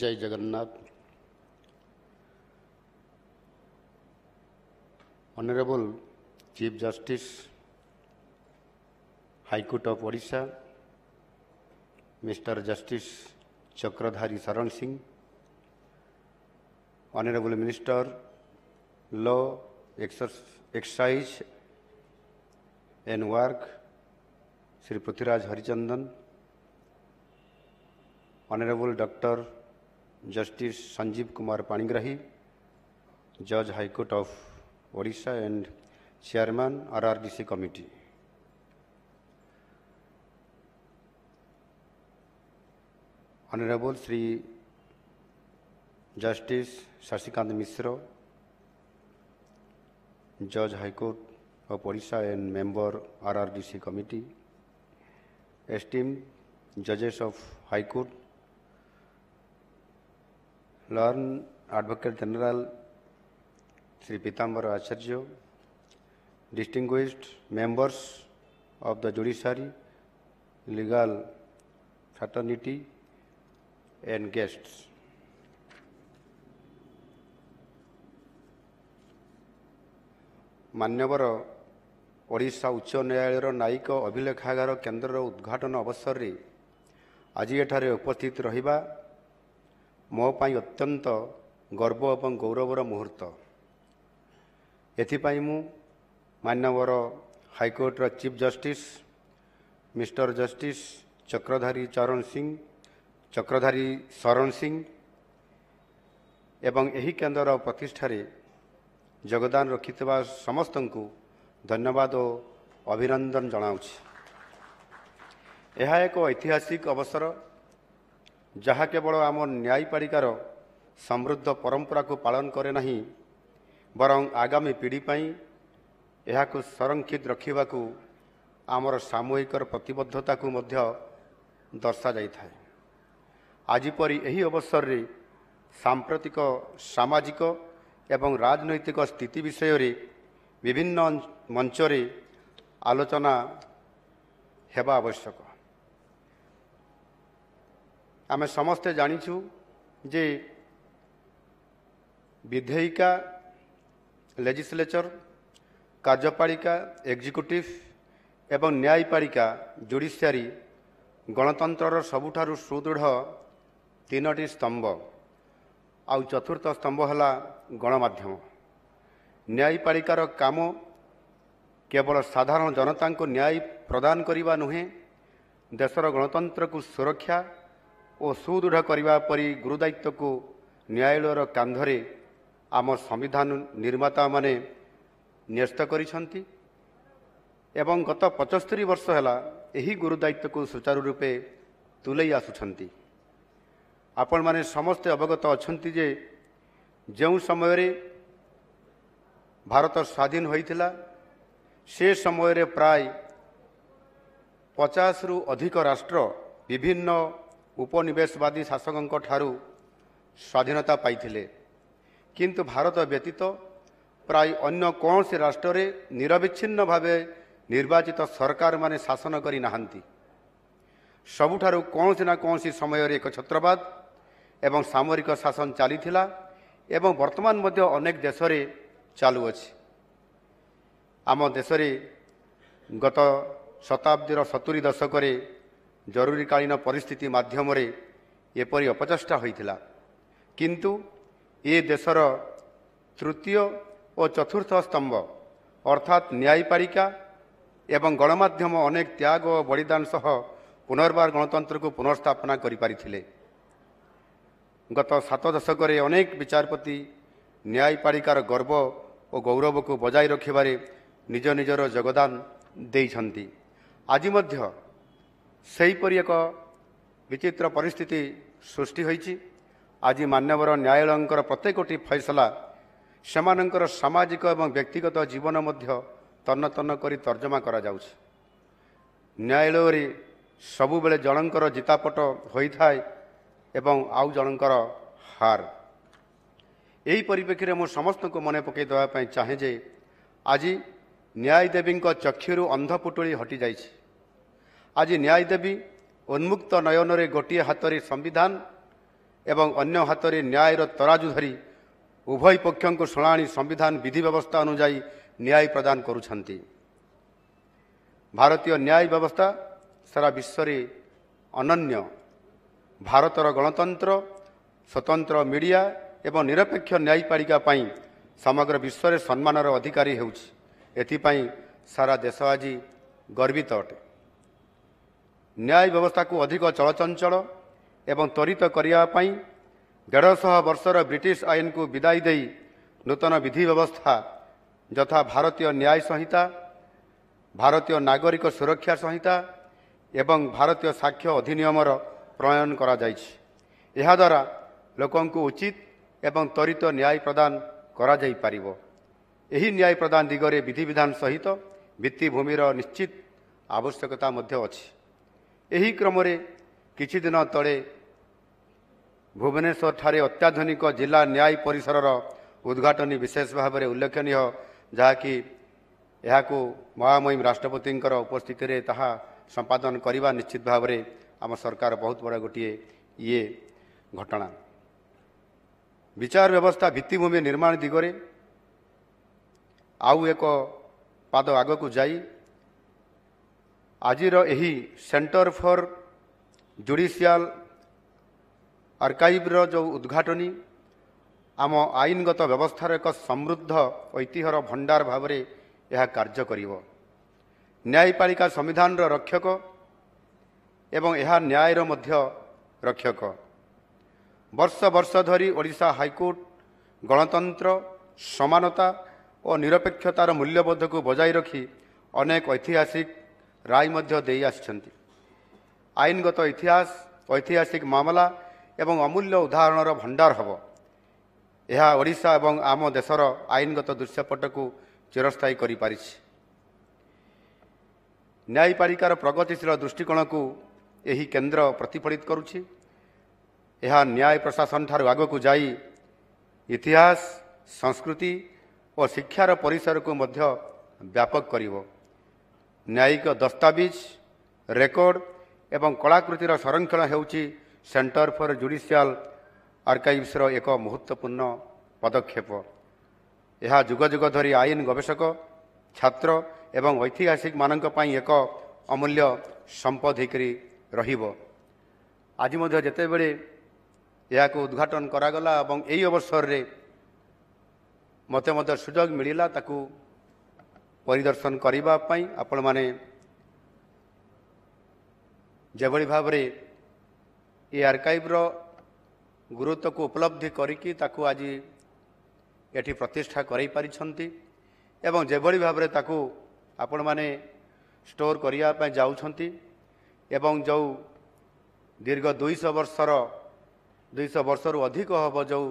जय Jagannath. Honorable Chief Justice, High Court of Odisha, Mr. Justice Chakradhari Saran Singh, Honorable Minister, Law, Excise and Work, Sri Prithviraj Harichandan, Honorable Dr. Justice Sanjeev Kumar Panigrahi, Judge High Court of Odisha and Chairman RRDC Committee. Honorable Sri Justice Shashikant Mishra, Judge High Court of Odisha and Member RRDC Committee, esteemed Judges of High Court, Learned Advocate General Sri Pitambara Acharya, distinguished members of the judiciary, legal fraternity and guests. मान्यवर ओडिशा उच्च न्यायालय न्यायिक अभिलेखागार केन्द्र उद्घाटन अवसर रे आज एठारे उपस्थित रहिबा मो पाई अत्यंत गर्व और गौरवर मुहूर्त। एथिपाई मु मान्यवर हाईकोर्टर chief justice mister justice Chakradhari Sharan Singh एवं एही केन्द्र प्रतिष्ठारे योगदान रखिथिबा समस्त को धन्यवाद और अभिनंदन जनाउछि। यह एक ऐतिहासिक अवसर जहाँ केवल आम न्यायपालिकार समृद्ध परंपरा को पालन करे नहीं बरं आगामी पीढ़ी पाई यह संरक्षित रखा आमर सामूहिक प्रतिबद्धता को मध्य दर्शा जाइथाए। आज परी यही अवसर रे सांप्रतिक सामाजिक एवं राजनैतिक स्थिति विषय रे विभिन्न मंचरे आलोचना हेबा आवश्यक। आमे समस्ते जानिछु जे विधेयिका लेजिस्लेचर, कार्यपालिका एग्जीक्यूटिव एवं न्यायपालिका जुडिशियरी गणतंत्र सबुठारु सुदृढ़ तीनोटी स्तंभ आउ चतुर्थ स्तंभ है गणमाध्यम। न्यायपालिकार काम केवल साधारण जनता को न्याय प्रदान करने नुहे देशर गणतंत्र को सुरक्षा और सुदृढ़ करने परी गुरुदायित्व को न्यायालयर कांधरे आम संविधान निर्माता माने न्यस्त करिसंती एवं गत 75 वर्ष है यही गुरुदायित्व को सुचारू रूपे तुलई आसुछंती। आपण माने समस्ते अवगत अछंती जे जो समय रे भारत स्वाधीन होइथिला से समय रे प्राय 50 रु अधिक राष्ट्र विभिन्न उपनिवेशवादी शासकों ठारू स्वाधीनता पाइथिले, किंतु भारत व्यतीत प्राय अन्य कौन से राष्ट्र रे निरविच्छिन्न भावे निर्वाचित सरकार माने शासन करी नाहंती। सबुठारु कौन से ना कौन सी समय रे एक छत्रवाद एवं सामरिक शासन चलीथिला एवं वर्तमान मध्य अनेक देश रे चालू अछि। आम देश रे गत शताब्दीर 70 दशक रे जरूरीकालीन परिस्थिति माध्यम रे एपरि अपचेष्टा होइथिला, किंतु ये देशर तृतीय और चतुर्थ स्तंभ अर्थात न्यायपालिका एवं गणमाध्यम अनेक त्याग और बलिदान सह पुनर्बार गणतंत्र को पुनर्स्थापना करि पारिथिले। गत 7 दशक रे अनेक विचारपति न्यायपालिकार गर्व और गौरव को बजाय रखिबारे निज निजर योगदान देइछंती। आज मध्य सेहीपरि एक विचित्र परिस्थिति सृष्टि होइछि। आज मान्यवर न्यायालयंकर प्रत्येकटी फैसला सेमानंकर सामाजिक एवं व्यक्तिगत जीवन मध्य तन्न तन्न करी तर्जमा करा जाउछि। न्यायालय रे सबुबेले जनंकर जितापट होइथाय एवं आउ जनंकर हार। यही परिप्रेक्षी में समस्त को मन पकई देवाई चाहे जे आज न्यायदेवी चक्षुरु अंधपुटुली हटि जाइछि। आज न्यायदेवी उन्मुक्त नयन रे गोटे हाथ रे संविधान ଏବଂ ଅନ୍ୟ ହାତରେ ନ୍ୟାୟର ତରାଜୁ ଧରି ଉଭୟ ପକ୍ଷଙ୍କୁ ଶୁଣାଣି ସମ୍ବିଧାନ ବିଧି ବ୍ୟବସ୍ଥା ଅନୁଯାୟୀ ନ୍ୟାୟ ପ୍ରଦାନ କରୁଛନ୍ତି। ଭାରତୀୟ ନ୍ୟାୟ ବ୍ୟବସ୍ଥା ସାରା ବିଶ୍ୱରେ ଅନନ୍ୟ। ଭାରତର ଗଣତନ୍ତ୍ର, ସ୍ୱତନ୍ତ୍ର ମିଡ଼ିଆ ଏବଂ ନିରପେକ୍ଷ ନ୍ୟାୟପାଳିକା ପାଇଁ ସମଗ୍ର ବିଶ୍ୱରେ ସମ୍ମାନର ଅଧିକାରୀ ହେଉଛି। ଏଥିପାଇଁ ସାରା ଦେଶ ଆଜି ଗର୍ବିତ ଅଟେ। ନ୍ୟାୟ ବ୍ୟବସ୍ଥାକୁ ଅଧିକ ଚଳଚଞ୍ଚଳ ଏବଂ ତ୍ୱରିତ କରିବା ପାଇଁ 150 ବର୍ଷର ବ୍ରିଟିଶ ଆଇନକୁ ବିଦାୟ ଦେଇ ନୂତନ ବିଧି ବ୍ୟବସ୍ଥା ଯଥା ଭାରତୀୟ ନ୍ୟାୟ ସଂହିତା, ଭାରତୀୟ ନାଗରିକ ସୁରକ୍ଷା ସଂହିତା ଏବଂ ଭାରତୀୟ ସାକ୍ଷ୍ୟ ଅଧିନିୟମର ପ୍ରଣୟନ କରାଯାଇଛି। ଏହାଦ୍ୱାରା ଲୋକଙ୍କୁ ଉଚିତ ଏବଂ ତ୍ୱରିତ ନ୍ୟାୟ ପ୍ରଦାନ କରାଯାଇପାରିବ। ଏହି ନ୍ୟାୟ ପ୍ରଦାନ ଦିଗରେ ବିଧିବିଧାନ ସହିତ ଭିତ୍ତିଭୂମିର ନିଶ୍ଚିତ ଆବଶ୍ୟକତା ମଧ୍ୟ ଅଛି। ଏହି କ୍ରମରେ କିଛି ଦିନ ତଳେ ଭୁବନେଶ୍ୱରଠାରେ ଅତ୍ୟାଧୁନିକ ଜିଲ୍ଲା ନ୍ୟାୟ ପରିସରର ଉଦ୍ଘାଟନୀ ବିଶେଷ ଭାବରେ ଉଲ୍ଲେଖନୀୟ, ଯାହାକି ଏହାକୁ ମହାମହିମ ରାଷ୍ଟ୍ରପତିଙ୍କର ଉପସ୍ଥିତିରେ ତାହା ସମ୍ପାଦନ କରିବା ନିଶ୍ଚିତ ଭାବରେ ଆମ ସରକାର ବହୁତ ବଡ଼ ଗୋଟିଏ ଘଟଣା। ବିଚାର ବ୍ୟବସ୍ଥା ଭିତ୍ତିଭୂମି ନିର୍ମାଣ ଦିଗରେ ଆଉ ଏକ ପାଦ ଆଗକୁ ଯାଇ ଆଜିର ଏହି ସେଣ୍ଟର ଫର୍ ଜୁଡ଼ିସିଆଲ ଆର୍କାଇଭ୍ର ଯେଉଁ ଉଦ୍ଘାଟନୀ ଆମ ଆଇନଗତ ବ୍ୟବସ୍ଥାର ଏକ ସମୃଦ୍ଧ ଐତିହ୍ୟର ଭଣ୍ଡାର ଭାବରେ ଏହା କାର୍ଯ୍ୟ କରିବ। ନ୍ୟାୟପାଳିକା ସମ୍ବିଧାନର ରକ୍ଷକ ଏବଂ ଏହା ନ୍ୟାୟର ମଧ୍ୟ ରକ୍ଷକ। ବର୍ଷ ବର୍ଷ ଧରି ଓଡ଼ିଶା ହାଇକୋର୍ଟ ଗଣତନ୍ତ୍ର, ସମାନତା ଓ ନିରପେକ୍ଷତାର ମୂଲ୍ୟବୋଧକୁ ବଜାୟ ରଖି ଅନେକ ଐତିହାସିକ ରାୟ ମଧ୍ୟ ଦେଇ ଆସିଛନ୍ତି। ଆଇନଗତ ଇତିହାସ, ଐତିହାସିକ ମାମଲା ଏବଂ ଅମୂଲ୍ୟ ଉଦାହରଣର ଭଣ୍ଡାର ହେବ। ଏହା ଓଡ଼ିଶା ଏବଂ ଆମ ଦେଶର ଆଇନଗତ ଦୃଶ୍ୟପଟକୁ ଚିରସ୍ଥାୟୀ କରିପାରିଛି। ନ୍ୟାୟପାଳିକାର ପ୍ରଗତିଶୀଳ ଦୃଷ୍ଟିକୋଣକୁ ଏହି କେନ୍ଦ୍ର ପ୍ରତିଫଳିତ କରୁଛି। ଏହା ନ୍ୟାୟ ପ୍ରଶାସନଠାରୁ ଆଗକୁ ଯାଇ ଇତିହାସ, ସଂସ୍କୃତି ଓ ଶିକ୍ଷାର ପରିସରକୁ ମଧ୍ୟ ବ୍ୟାପକ କରିବ। ନ୍ୟାୟିକ ଦସ୍ତାବିଜ, ରେକର୍ଡ ଏବଂ କଳାକୃତିର ସଂରକ୍ଷଣ ହେଉଛି ସେଣ୍ଟର ଫର୍ ଜୁଡ଼ିସିଆଲ ଆର୍କାଇଭ୍ସର ଏକ ମହତ୍ତ୍ୱପୂର୍ଣ୍ଣ ପଦକ୍ଷେପ। ଏହା ଯୁଗ ଯୁଗ ଧରି ଆଇନ ଗବେଷକ, ଛାତ୍ର ଏବଂ ଐତିହାସିକମାନଙ୍କ ପାଇଁ ଏକ ଅମୂଲ୍ୟ ସମ୍ପଦ ହୋଇକରି ରହିବ। ଆଜି ମଧ୍ୟ ଯେତେବେଳେ ଏହାକୁ ଉଦ୍ଘାଟନ କରାଗଲା ଏବଂ ଏହି ଅବସରରେ ମୋତେ ମଧ୍ୟ ସୁଯୋଗ ମିଳିଲା ତାକୁ ପରିଦର୍ଶନ କରିବା ପାଇଁ, ଆପଣମାନେ ଯେଭଳି ଭାବରେ ଏ ଆର୍କାଇଭ୍ର ଗୁରୁତ୍ୱକୁ ଉପଲବ୍ଧି କରିକି ତାକୁ ଆଜି ଏଠି ପ୍ରତିଷ୍ଠା କରାଇପାରିଛନ୍ତି ଏବଂ ଯେଭଳି ଭାବରେ ତାକୁ ଆପଣମାନେ ଷ୍ଟୋର କରିବା ପାଇଁ ଯାଉଛନ୍ତି ଏବଂ ଯେଉଁ ଦୀର୍ଘ 200 ବର୍ଷରୁ ଅଧିକ ହେବ ଯେଉଁ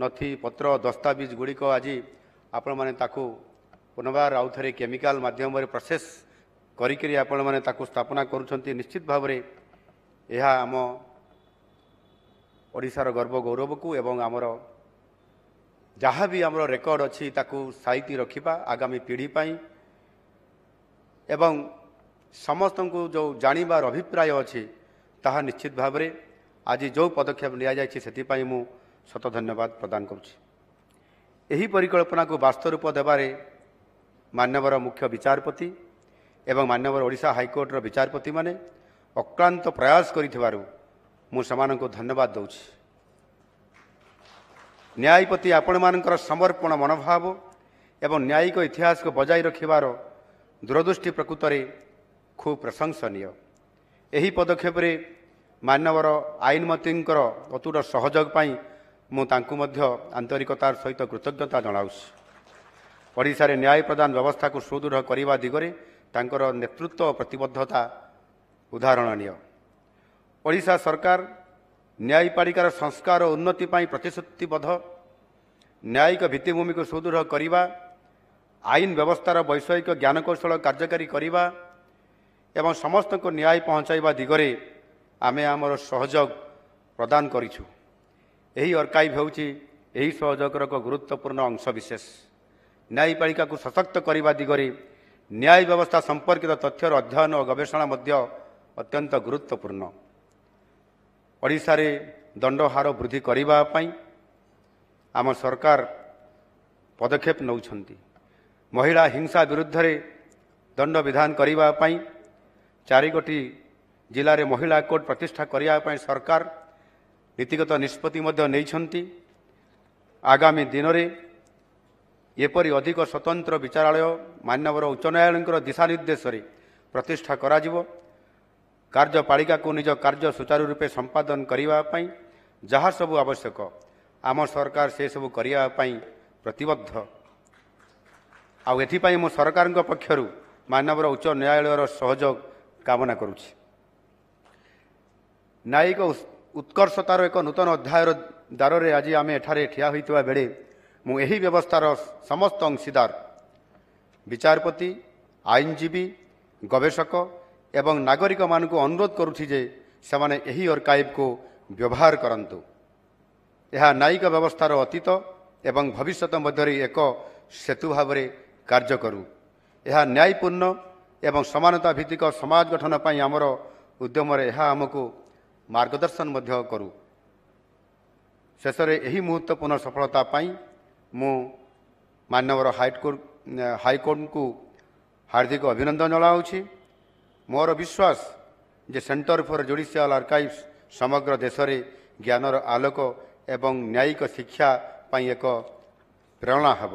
ନଥିପତ୍ର ଦସ୍ତାବିଜ ଗୁଡ଼ିକ ଆଜି ଆପଣମାନେ ତାକୁ ପୁନର୍ବାର ଆଉ ଥରେ କେମିକାଲ ମାଧ୍ୟମରେ ପ୍ରୋସେସ୍ କରିକିରି ଆପଣମାନେ ତାକୁ ସ୍ଥାପନା କରୁଛନ୍ତି। ନିଶ୍ଚିତ ଭାବରେ ଏହା ଆମ ଓଡ଼ିଶାର ଗର୍ବ ଗୌରବକୁ ଏବଂ ଆମର ଯାହା ବି ଆମର ରେକର୍ଡ ଅଛି ତାକୁ ସାଇତି ରଖିବା ଆଗାମୀ ପିଢ଼ି ପାଇଁ ଏବଂ ସମସ୍ତଙ୍କୁ ଯେଉଁ ଜାଣିବାର ଅଭିପ୍ରାୟ ଅଛି ତାହା ନିଶ୍ଚିତ ଭାବରେ ଆଜି ଯେଉଁ ପଦକ୍ଷେପ ନିଆଯାଇଛି ସେଥିପାଇଁ ମୁଁ ଶତ ଧନ୍ୟବାଦ ପ୍ରଦାନ କରୁଛି। ଏହି ପରିକଳ୍ପନାକୁ ବାସ୍ତବ ରୂପ ଦେବାରେ ମାନ୍ୟବର ମୁଖ୍ୟ ବିଚାରପତି ଏବଂ ମାନ୍ୟବର ଓଡ଼ିଶା ହାଇକୋର୍ଟର ବିଚାରପତିମାନେ ଅକ୍ଳାନ୍ତ ପ୍ରୟାସ କରିଥିବାରୁ ମୁଁ ସେମାନଙ୍କୁ ଧନ୍ୟବାଦ ଦେଉଛି। ନ୍ୟାୟ ପ୍ରତି ଆପଣମାନଙ୍କର ସମର୍ପଣ ମନୋଭାବ ଏବଂ ନ୍ୟାୟିକ ଇତିହାସକୁ ବଜାୟ ରଖିବାର ଦୂରଦୃଷ୍ଟି ପ୍ରକୃତରେ ଖୁବ୍ ପ୍ରଶଂସନୀୟ। ଏହି ପଦକ୍ଷେପରେ ମାନ୍ୟବର ଆଇନମନ୍ତ୍ରୀଙ୍କର ଅତୁଟ ସହଯୋଗ ପାଇଁ ମୁଁ ତାଙ୍କୁ ମଧ୍ୟ ଆନ୍ତରିକତାର ସହିତ କୃତଜ୍ଞତା ଜଣାଉଛି। ଓଡ଼ିଶାରେ ନ୍ୟାୟ ପ୍ରଦାନ ବ୍ୟବସ୍ଥାକୁ ସୁଦୃଢ଼ କରିବା ଦିଗରେ ତାଙ୍କର ନେତୃତ୍ୱ ଓ ପ୍ରତିବଦ୍ଧତା ଉଦାହରଣୀୟ। ଓଡ଼ିଶା ସରକାର ନ୍ୟାୟପାଳିକାର ସଂସ୍କାର ଓ ଉନ୍ନତି ପାଇଁ ପ୍ରତିଶ୍ରୁତିବଦ୍ଧ। ନ୍ୟାୟିକ ଭିତ୍ତିଭୂମିକୁ ସୁଦୃଢ଼ କରିବା, ଆଇନ ବ୍ୟବସ୍ଥାର ବୈଷୟିକ ଜ୍ଞାନକୌଶଳ କାର୍ଯ୍ୟକାରୀ କରିବା ଏବଂ ସମସ୍ତଙ୍କୁ ନ୍ୟାୟ ପହଞ୍ଚାଇବା ଦିଗରେ ଆମେ ଆମର ସହଯୋଗ ପ୍ରଦାନ କରିଛୁ। ଏହି ଆର୍କାଇଭ୍ ହେଉଛି ଏହି ସହଯୋଗର ଏକ ଗୁରୁତ୍ୱପୂର୍ଣ୍ଣ ଅଂଶବିଶେଷ। ନ୍ୟାୟପାଳିକାକୁ ସଶକ୍ତ କରିବା ଦିଗରେ ନ୍ୟାୟ ବ୍ୟବସ୍ଥା ସମ୍ପର୍କିତ ତଥ୍ୟର ଅଧ୍ୟୟନ ଓ ଗବେଷଣା ମଧ୍ୟ ଅତ୍ୟନ୍ତ ଗୁରୁତ୍ୱପୂର୍ଣ୍ଣ। ଓଡ଼ିଶାରେ दंड हार वृद्धि करने आम सरकार पदक्षेप नौछंती। महिला हिंसा विरुद्ध रे दंड विधान करने 4 गोटी जिले में महिला कोर्ट प्रतिष्ठा करने सरकार नीतिगत निष्पत्ति नहीं। आगामी दिन में एपरी अधिक स्वतंत्र विचारालय मान्यवर उच्च न्यायालय दिशा निर्देश प्रतिष्ठा करा कार्यपालिका को निज कार्य सुचारू रूपे संपादन करने जहाँ सबू आवश्यक आम सरकार से सबू करने प्रतिबद्ध। आउ मो सरकार पक्षर मानवर उच्च न्यायालय सहयोग कामना करुछि। न्यायिक उत्कर्षतार एक नूतन अध्यायर द्वार में आज आम एठारे ठिया होइतबा बेले मु एही व्यवस्थार समस्त अंशीदार विचारपति आईनजीवी गवेषक एवं नागरिक मान को अनुरोध करुछि जे सेमाने एही आर्काइव को व्यवहार करंतु। यह न्यायिक व्यवस्थार अतीत एवं भविष्यत मध्य एक सेतु भाव में कार्य करू। यह न्यायपूर्ण एवं समानता भित्तिक समाज गठन पाई आमर उद्यम आमको मार्गदर्शन मध्य करू। शेष में यही महत्वपूर्ण सफलता पाई मु मानवर हाईकोर्ट को हार्दिक अभिनंदन जनाऊँगी। मोर विश्वास जे सेंटर फॉर जुडिशियल आर्काइव्स समग्र देश में ज्ञानर आलोक एवं न्यायिक शिक्षा पाई एक प्रेरणा हेब।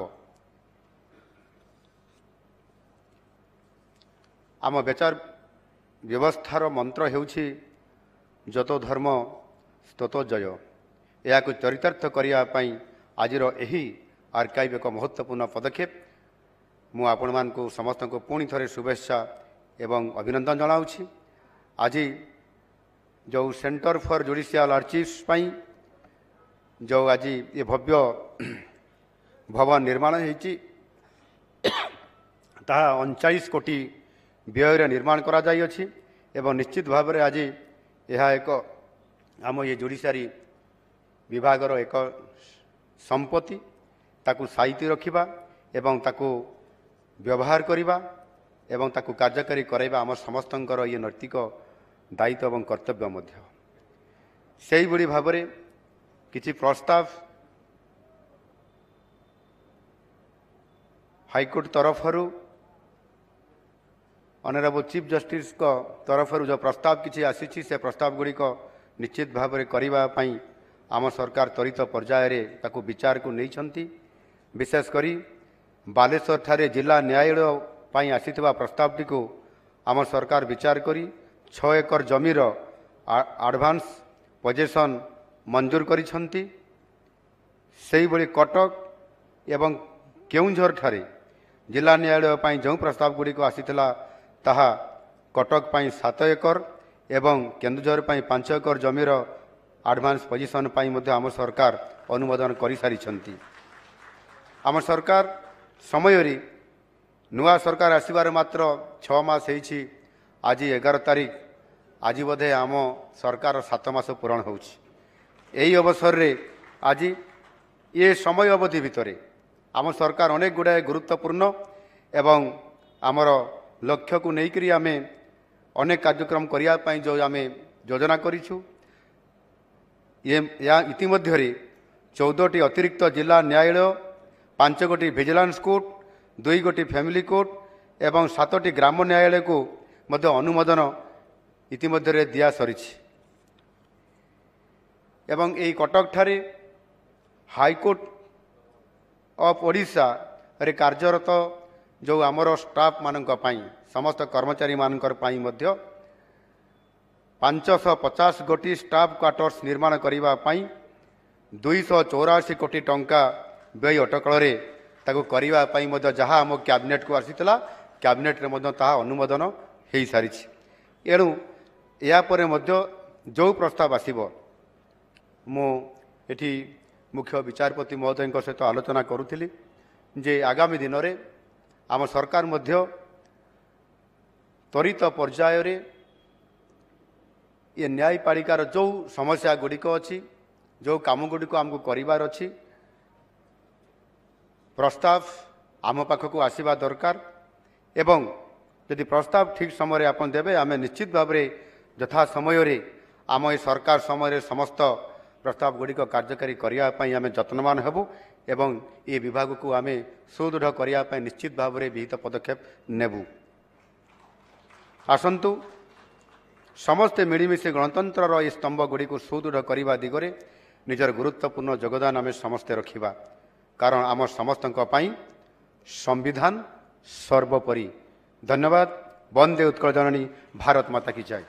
आम विचार व्यवस्थार मंत्र हेउछि जतो धर्म ततो जय। यह चरितार्थ करने आजिर यही आर्काइव एक महत्वपूर्ण पदक्षेप। मु आपण मानकु समस्त को पुणी थरे शुभेच्छा एवं अभिनंदन जनाऊँगी। आज जो सेंटर फॉर जुडिशियल आर्काइव्स जो आज ये भव्य भवन निर्माण होती 39 कोटी व्यय निर्माण करा जाई अछि एवं निश्चित भाव में आज यह एक आम ये जुडिशियरी विभागर एक संपत्ति ताकू साइती रखिबा एवं ताकू व्यवहार करिबा एवं ताकू कार्यकारी कराइबा आम समस्तंकर ये नैतिक दायित्व एवं कर्तव्य मध्य। सेही भली भाव में किछि प्रस्ताव हाईकोर्ट तरफरु ऑनरेबल चीफ जस्टिस को तरफरु जो प्रस्ताव किछि आसीछि से प्रस्ताव गुड़िक निश्चित भाव में करने आम सरकार त्वरित पर्यायर ताकू विचार को नहीं। विशेषकर बालेश्वर ठारे जिला न्यायालय पाई आसीथिबा प्रस्तावटी को आम सरकार विचार करी 6 एकर जमीर एडवांस पोजेसन मंजूर करिसंती। सेही भली कटक एवं केउंझर ठारे जिला न्यायालय पाई जो प्रस्ताव गुड़िक आसीथिला ताहा कटक पाई 7 एकर एवं केन्दुझर पाई 5 एकर जमीर एडवांस पोजिशन पाई मध्य आम सरकार अनुमोदन कर सारी। आम सरकार समय नुआ सरकार आसबार मात्र 6 मास होइछि। आज 11 तारीख आज बोधे आम सरकार 7 मास पूरण होउछि। यही अवसर रे आज ये समय अवधि भितर आम सरकार अनेक गुड़ाए गुरुत्वपूर्ण एवं आमर लक्ष्य को लेकर आम अनेक कार्यक्रम करने जो आम योजना करूँ। इतिमध्य 14टी अतिरिक्त जिला न्यायालय 5 गोटी विजिलेंस कोर्ट 2 गोटी फैमिली कोर्ट एवं 7टी ग्राम न्यायालय को मध्य अनुमोदन इतिमध्य दिया सरी। एवं यही कटक ठारे हाईकोर्ट ऑफ ओडिशा रे कार्यरत जो आमर स्टाफ मानक पाई समस्त कर्मचारी मानकर पाई मध्य 550 गोटी स्टाफ क्वार्टर्स निर्माण करने 284 कोटी टंका व्यय अटकल करने जहाँ आम कैबिनेट को आसीला कैबिनेट रे अनुमोदन हो सारी। एणु यापर जो प्रस्ताव आसब मुझे मुख्य विचारपति महोदय सहित आलोचना करुली जे आगामी दिन में आम सरकार त्वरित पर्यायर ये न्यायपालिकार जो समस्या गुड़िक अच्छी जो काम गुड़िक आमको करार अच्छी प्रस्ताव आम पाखक आसवा दरकार। एवं यदि प्रस्ताव ठीक समय आपन देवे आम निश्चित भाव में यथा समय आम ये सरकार समय समस्त ପ୍ରସ୍ତାବଗୁଡ଼ିକ କାର୍ଯ୍ୟକାରୀ କରିବା ପାଇଁ ଆମେ ଯତ୍ନବାନ ହେବୁ ଏବଂ ଏ ବିଭାଗକୁ ଆମେ ସୁଦୃଢ଼ କରିବା ପାଇଁ ନିଶ୍ଚିତ ଭାବରେ ବିହିତ ପଦକ୍ଷେପ ନେବୁ। ଆସନ୍ତୁ ସମସ୍ତେ ମିଳିମିଶି ଗଣତନ୍ତ୍ରର ଏହି ସ୍ତମ୍ଭଗୁଡ଼ିକୁ ସୁଦୃଢ଼ କରିବା ଦିଗରେ ନିଜର ଗୁରୁତ୍ୱପୂର୍ଣ୍ଣ ଯୋଗଦାନ ଆମେ ସମସ୍ତେ ରଖିବା, କାରଣ ଆମ ସମସ୍ତଙ୍କ ପାଇଁ ସମ୍ବିଧାନ ସର୍ବୋପରି। ଧନ୍ୟବାଦ। ବନ୍ଦେ ଉତ୍କଳ ଜନନୀ, ଭାରତ ମାତା କି ଜୟ।